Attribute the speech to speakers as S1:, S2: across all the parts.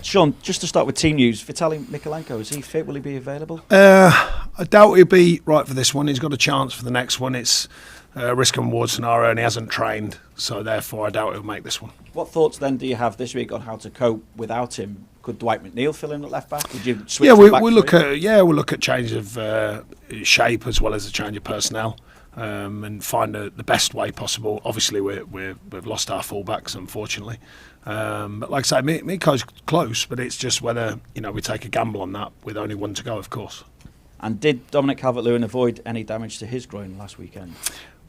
S1: Sean, just to start with team news, Vitaly Mykolenko, is he fit? Will he be available?
S2: I doubt he'll be right for this one. He's got a chance for the next one. It's a risk and reward scenario, and he hasn't trained, so therefore I doubt he'll make this one.
S1: What thoughts then do you have this week on how to cope without him? Could Dwight McNeil fill in at left back? Would you switch?
S2: We'll look at change of shape as well as a change of personnel. And find the best way possible. Obviously, we've lost our fullbacks, unfortunately. But like I say, Miko's close, but it's just whether we take a gamble on that with only one to go, of course.
S1: And did Dominic CalvertLewin avoid any damage to his groin last weekend?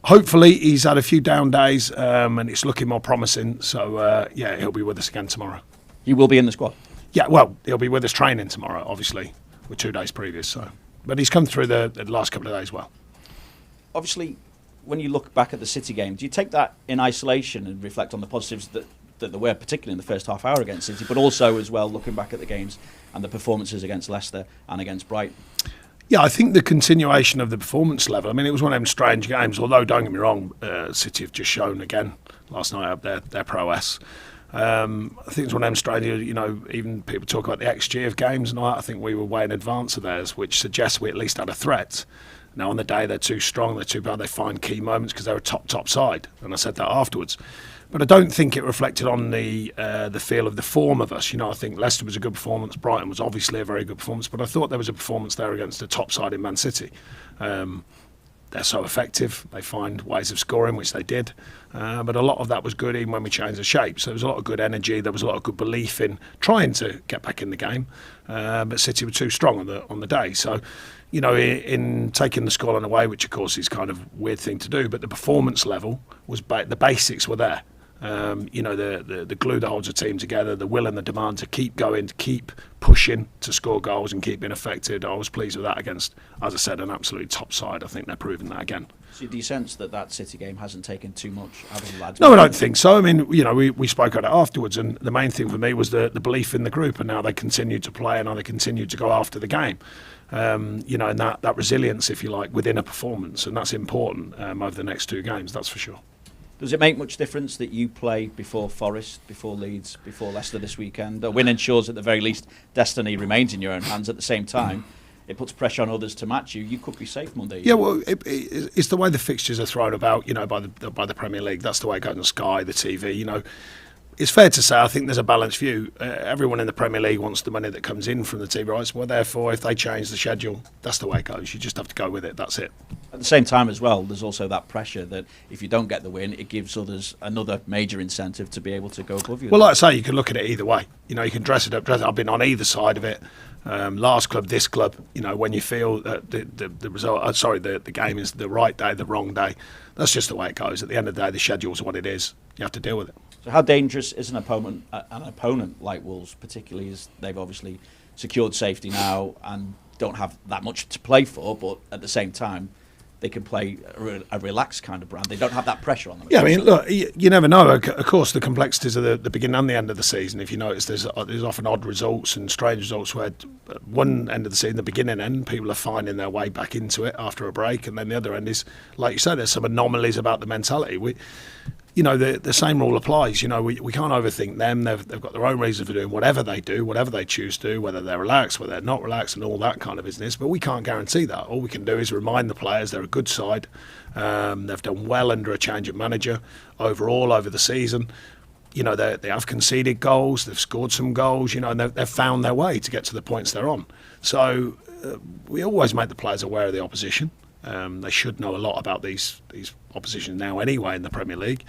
S2: Hopefully, he's had a few down days, and it's looking more promising. So he'll be with us again tomorrow.
S1: He will be in the squad.
S2: Yeah, well, he'll be with us training tomorrow. Obviously, with 2 days previous. So, but he's come through the last couple of days well.
S1: Obviously, when you look back at the City game, do you take that in isolation and reflect on the positives that there were, particularly in the first half hour against City, but also as well looking back at the games and the performances against Leicester and against Brighton?
S2: Yeah, I think the continuation of the performance level, I mean, it was one of them strange games, although don't get me wrong, City have just shown again last night up their prowess. I think it's one of them strange, even people talk about the XG of games and all that. I think we were way in advance of theirs, which suggests we at least had a threat. Now, on the day, they're too strong, they're too bad, they find key moments because they're a top side. And I said that afterwards. But I don't think it reflected on the feel of the form of us. I think Leicester was a good performance, Brighton was obviously a very good performance, but I thought there was a performance there against the top side in Man City. They're so effective, they find ways of scoring, which they did. But a lot of that was good even when we changed the shape. So there was a lot of good energy, there was a lot of good belief in trying to get back in the game. But City were too strong on the day. So, in taking the scoreline away, which of course is kind of a weird thing to do, but the performance level was the basics were there. The glue that holds a team together, the will and the demand to keep going, to keep pushing, to score goals and keep being affected. I was pleased with that against, as I said, an absolutely top side. I think they're proving that again.
S1: So do you sense that City game hasn't taken too much out of the lads?
S2: No, I don't think so. I mean, we spoke about it afterwards, and the main thing for me was the belief in the group, and now they continue to play and now they continue to go after the game. And that resilience, if you like, within a performance, and that's important over the next 2 games, that's for sure.
S1: Does it make much difference that you play before Forest, before Leeds, before Leicester this weekend? A win ensures at the very least destiny remains in your own hands. At the same time, it puts pressure on others to match you. You could be safe Monday.
S2: Yeah, well, it's the way the fixtures are thrown about, by the Premier League. That's the way it goes on Sky, the TV. It's fair to say I think there's a balanced view. Everyone in the Premier League wants the money that comes in from the TV rights. Well, therefore, if they change the schedule, that's the way it goes. You just have to go with it. That's it.
S1: At the same time as well, there's also that pressure that if you don't get the win, it gives others another major incentive to be able to go above you.
S2: Well, like I say, you can look at it either way. You can dress it up. I've been on either side of it. Last club, this club. When you feel that the result, the game is the right day, the wrong day. That's just the way it goes. At the end of the day, the schedule's what it is. You have to deal with it.
S1: So how dangerous is an opponent like Wolves, particularly as they've obviously secured safety now and don't have that much to play for, but at the same time, they can play a relaxed kind of brand. They don't have that pressure on them.
S2: Yeah, I mean, look, you never know. Of course, the complexities of the beginning and the end of the season. If you notice, there's often odd results and strange results where at one end of the season, the beginning end, people are finding their way back into it after a break, and then the other end is, like you said, there's some anomalies about the mentality. The same rule applies. We can't overthink them. They've got their own reason for doing whatever they do, whatever they choose to do, whether they're relaxed, whether they're not relaxed, and all that kind of business. But we can't guarantee that. All we can do is remind the players they're a good side. They've done well under a change of manager overall over the season. They have conceded goals. They've scored some goals. And they've found their way to get to the points they're on. So we always make the players aware of the opposition. They should know a lot about these opposition now anyway in the Premier League,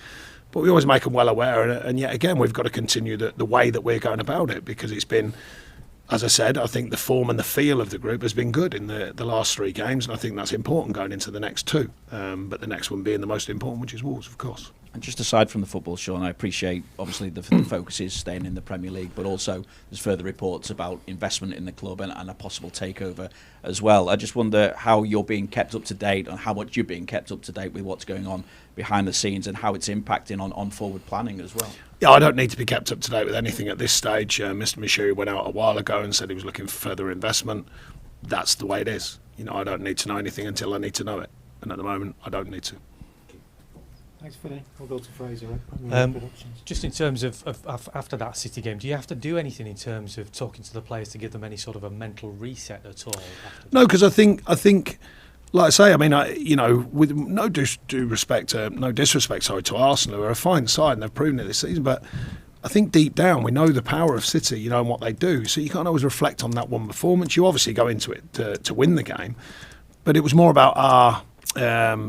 S2: but we always make them well aware, and yet again we've got to continue the way that we're going about it, because it's been, as I said, I think the form and the feel of the group has been good in the last 3 games, and I think that's important going into the next 2, but the next one being the most important, which is Wolves, of course.
S1: And just aside from the football, Sean, I appreciate obviously the focus is staying in the Premier League, but also there's further reports about investment in the club and a possible takeover as well. I just wonder how you're being kept up to date and how much you're being kept up to date with what's going on behind the scenes and how it's impacting on forward planning as well.
S2: Yeah, I don't need to be kept up to date with anything at this stage. Mr. Michu went out a while ago and said he was looking for further investment. That's the way it is. I don't need to know anything until I need to know it. And at the moment, I don't need to.
S3: Thanks, Vinny. We'll go to Fraser.
S4: Just in terms of after that City game, do you have to do anything in terms of talking to the players to give them any sort of a mental reset at all?
S2: No, because I think, like I say, I mean, with no disrespect, to Arsenal, who are a fine side and they've proven it this season, but I think deep down we know the power of City, and what they do. So you can't always reflect on that one performance. You obviously go into it to win the game, but it was more about our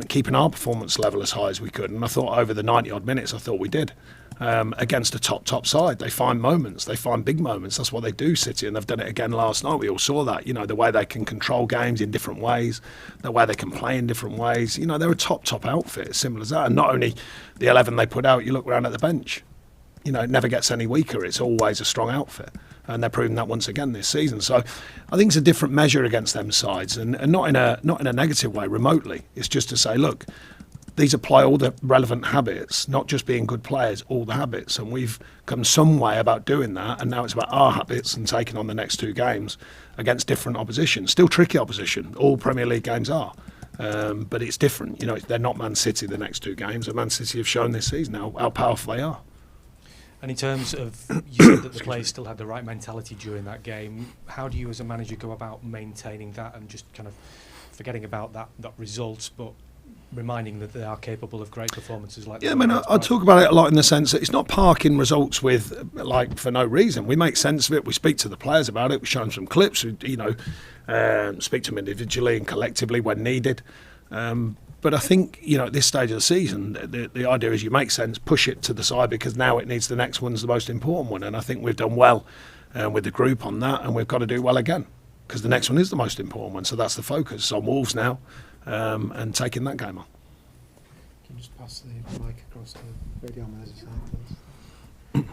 S2: keeping our performance level as high as we could. And I thought over the 90-odd minutes, I thought we did. Against a top side, they find moments, they find big moments. That's what they do, City, and they've done it again last night. We all saw that, the way they can control games in different ways, the way they can play in different ways. They're a top outfit, as simple as that. And not only the 11 they put out, you look around at the bench, it never gets any weaker. It's always a strong outfit, and they're proving that once again this season. So I think it's a different measure against them sides, and not in a negative way remotely. It's just to say, look, these apply all the relevant habits, not just being good players, all the habits. And we've come some way about doing that, and now it's about our habits and taking on the next 2 games against different opposition. Still tricky opposition, all Premier League games are. But it's different. They're not Man City the next 2 games, and Man City have shown this season how powerful they are.
S4: And in terms of, you said that the players still had the right mentality during that game. How do you as a manager go about maintaining that and just kind of forgetting about that result, but reminding that they are capable of great performances like that?
S2: Yeah, I mean, I talk about it a lot in the sense that it's not parking results with, for no reason. We make sense of it. We speak to the players about it. We show them some clips. We, speak to them individually and collectively when needed. But I think, at this stage of the season, the idea is you make sense, push it to the side, because now it needs the next one's the most important one. And I think we've done well with the group on that, and we've got to do well again, because the next one is the most important one. So that's the focus. It's on Wolves now, and taking that game on.
S3: Can you just pass the mic across to Radio on the other side, please?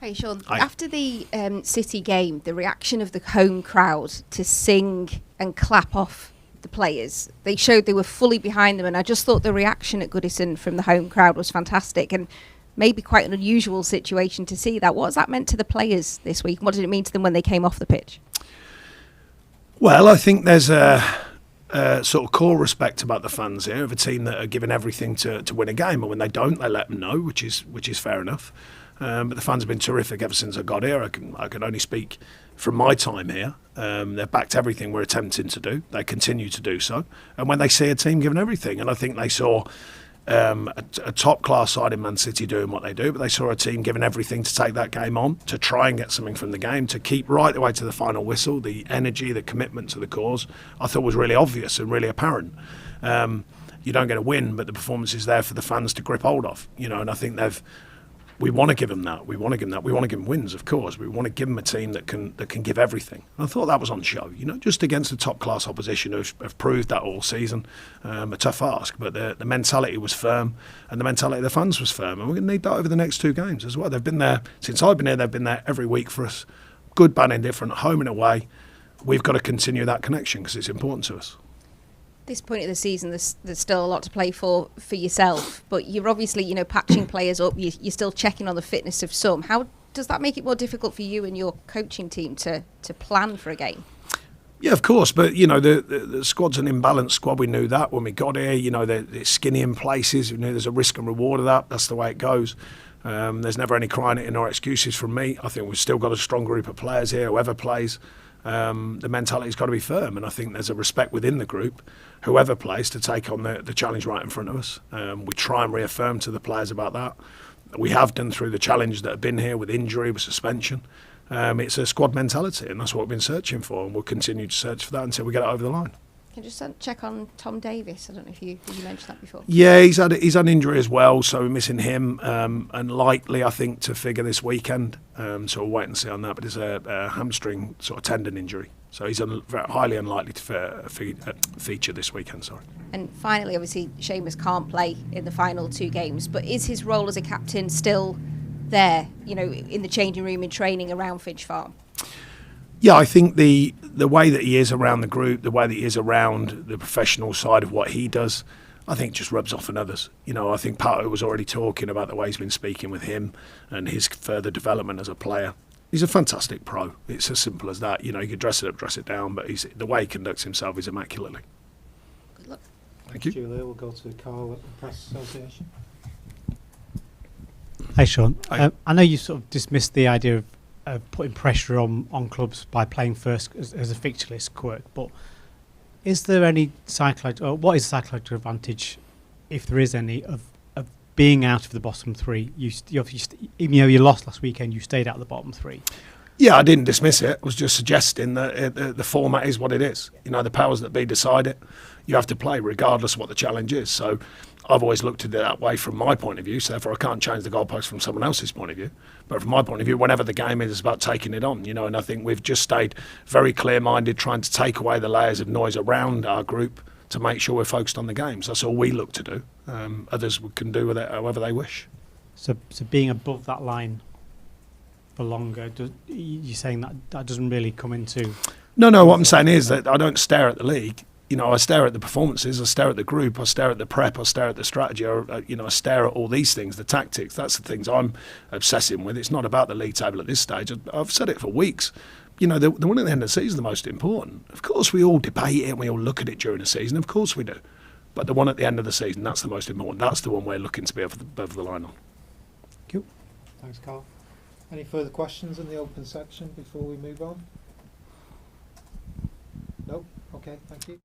S5: Hey, Sean.
S2: Hi.
S5: After the City game, the reaction of the home crowd to sing and clap off the players, they showed they were fully behind them, and I just thought the reaction at Goodison from the home crowd was fantastic, and maybe quite an unusual situation to see that. What has that meant to the players this week? What did it mean to them when they came off the pitch?
S2: Well, I think there's a sort of core respect about the fans here of a team that are giving everything to win a game, and when they don't, they let them know, which is fair enough. But the fans have been terrific ever since I got here. I can only speak from my time here. They've backed everything we're attempting to do. They continue to do so. And when they see a team giving everything, and I think they saw a top-class side in Man City doing what they do, but they saw a team giving everything to take that game on, to try and get something from the game, to keep right the way to the final whistle. The energy, the commitment to the cause, I thought was really obvious and really apparent. You don't get a win, but the performance is there for the fans to grip hold of, and I think we want to give them that. We want to give them that. We want to give them wins, of course. We want to give them a team that can give everything. And I thought that was on show, just against the top-class opposition who have proved that all season. A tough ask, but the mentality was firm, and the mentality of the fans was firm. And we're going to need that over the next 2 games as well. They've been there since I've been here. They've been there every week for us. Good, bad, indifferent, home and away. We've got to continue that connection because it's important to us.
S5: This point of the season, there's still a lot to play for yourself, but you're obviously, patching players up. You're still checking on the fitness of some. How does that make it more difficult for you and your coaching team to plan for a game?
S2: Yeah, of course, but the squad's an imbalanced squad. We knew that when we got here. They're skinny in places. We knew there's a risk and reward of that. That's the way it goes. There's never any crying it in or excuses from me. I think we've still got a strong group of players here. Whoever plays, the mentality's got to be firm, and I think there's a respect within the group, whoever plays, to take on the challenge right in front of us. We try and reaffirm to the players about that. We have done through the challenge that have been here with injury, with suspension. It's a squad mentality, and that's what we've been searching for, and we'll continue to search for that until we get it over the line.
S5: Can you just check on Tom Davies? I don't know if you mentioned that before.
S2: Yeah, he's had injury as well, so we're missing him, and likely, I think, to figure this weekend. So we'll wait and see on that. But it's a hamstring sort of tendon injury, so he's highly unlikely to feature this weekend. Sorry.
S5: And finally, obviously, Seamus can't play in the final 2 games, but is his role as a captain still there? In the changing room, in training around Finch Farm.
S2: Yeah, I think the way that he is around the group, the way that he is around the professional side of what he does, I think just rubs off on others. I think Pato was already talking about the way he's been speaking with him and his further development as a player. He's a fantastic pro. It's as simple as that. You could dress it up, dress it down, but the way he conducts himself is immaculately.
S5: Good luck.
S2: Thank you.
S3: Julia, we'll go to Carl at the Press Association.
S6: Hey Sean,
S2: Hi.
S6: I know you sort of dismissed the idea of putting pressure on clubs by playing first as a fixture list quirk, but is there any psychological, or what is the psychological advantage, if there is any, of being out of the bottom three? You obviously, even though you lost last weekend, you stayed out of the bottom three.
S2: Yeah, I didn't dismiss it. I was just suggesting that the format is what it is. You know, the powers that be decide it. You have to play regardless of what the challenge is. So I've always looked at it that way from my point of view. So therefore, I can't change the goalpost from someone else's point of view. But from my point of view, whenever the game is, it's about taking it on. You know, and I think we've just stayed very clear-minded, trying to take away the layers of noise around our group to make sure we're focused on the games. That's all we look to do. Others can do with it however they wish.
S6: So being above that line for longer, you're saying that doesn't really come into...
S2: No, what I'm saying is that I don't stare at the league. You know, I stare at the performances, I stare at the group, I stare at the prep, I stare at the strategy, I stare at all these things, the tactics. That's the things I'm obsessing with. It's not about the league table at this stage. I've said it for weeks. You know, the one at the end of the season is the most important. Of course, we all debate it and we all look at it during the season. Of course we do. But the one at the end of the season, that's the most important. That's the one we're looking to be above the line on.
S6: Cool.
S3: Thanks, Carl. Any further questions in the open section before we move on? No? Okay, thank you.